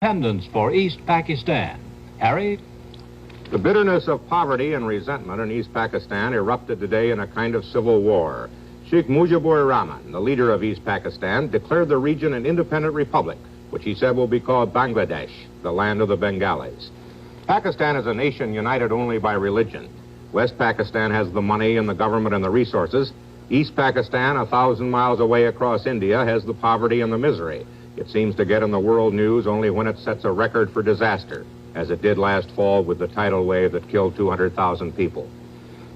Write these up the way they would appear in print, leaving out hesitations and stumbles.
Independence for East Pakistan. Harry? The bitterness of poverty and resentment in East Pakistan erupted today in a kind of civil war. Sheikh Mujibur Rahman, the leader of East Pakistan, declared the region an independent republic, which he said will be called Bangladesh, the land of the Bengalis. Pakistan is a nation united only by religion. West Pakistan has the money and the government and the resources. East Pakistan, 1,000 miles away across India, has the poverty and the misery. It seems to get in the world news only when it sets a record for disaster, as it did last fall with the tidal wave that killed 200,000 people.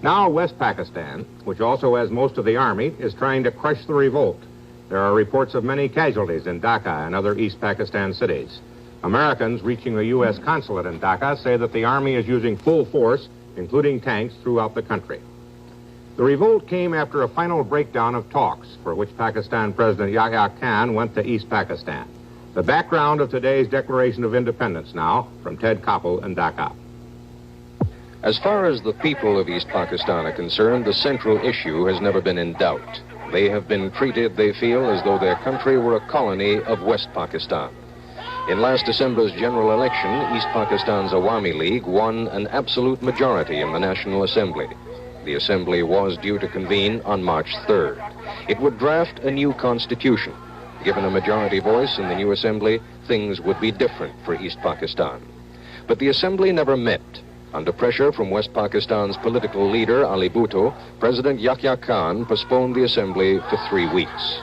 Now West Pakistan, which also has most of the army, is trying to crush the revolt. There are reports of many casualties in Dhaka and other East Pakistan cities. Americans reaching the U.S. consulate in Dhaka say that the army is using full force, including tanks, throughout the country. The revolt came after a final breakdown of talks for which Pakistan President Yahya Khan went to East Pakistan. The background of today's Declaration of Independence now from Ted Koppel in Dhaka. As far as the people of East Pakistan are concerned, the central issue has never been in doubt. They have been treated, they feel, as though their country were a colony of West Pakistan. In last December's general election, East Pakistan's Awami League won an absolute majority in the National Assembly. The Assembly was due to convene on March 3rd. It would draft a new constitution. Given a majority voice in the new Assembly, things would be different for East Pakistan. But the Assembly never met. Under pressure from West Pakistan's political leader, Ali Bhutto, President Yahya Khan postponed the Assembly for 3 weeks.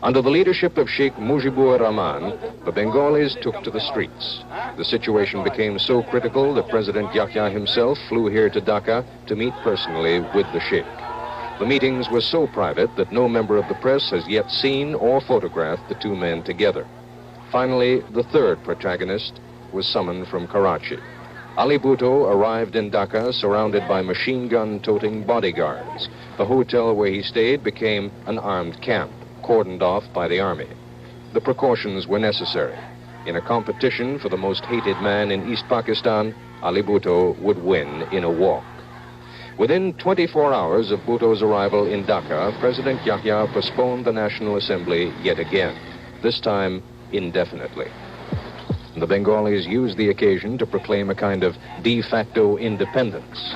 Under the leadership of Sheikh Mujibur Rahman, the Bengalis took to the streets. The situation became so critical that President Yahya himself flew here to Dhaka to meet personally with the Sheikh. The meetings were so private that no member of the press has yet seen or photographed the two men together. Finally, the third protagonist was summoned from Karachi. Ali Bhutto arrived in Dhaka surrounded by machine gun-toting bodyguards. The hotel where he stayed became an armed camp, cordoned off by the army. The precautions were necessary. In a competition for the most hated man in East Pakistan, Ali Bhutto would win in a walk. Within 24 hours of Bhutto's arrival in Dhaka, President Yahya postponed the National Assembly yet again, this time indefinitely. The Bengalis used the occasion to proclaim a kind of de facto independence.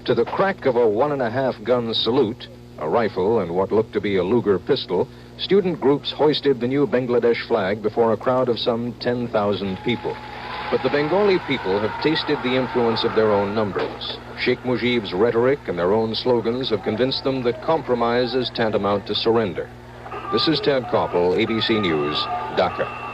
To the crack of a 1.5 gun salute, a rifle and what looked to be a Luger pistol, student groups hoisted the new Bangladesh flag before a crowd of some 10,000 people. But the Bengali people have tasted the influence of their own numbers. Sheikh Mujib's rhetoric and their own slogans have convinced them that compromise is tantamount to surrender. This is Ted Koppel, ABC News, Dhaka.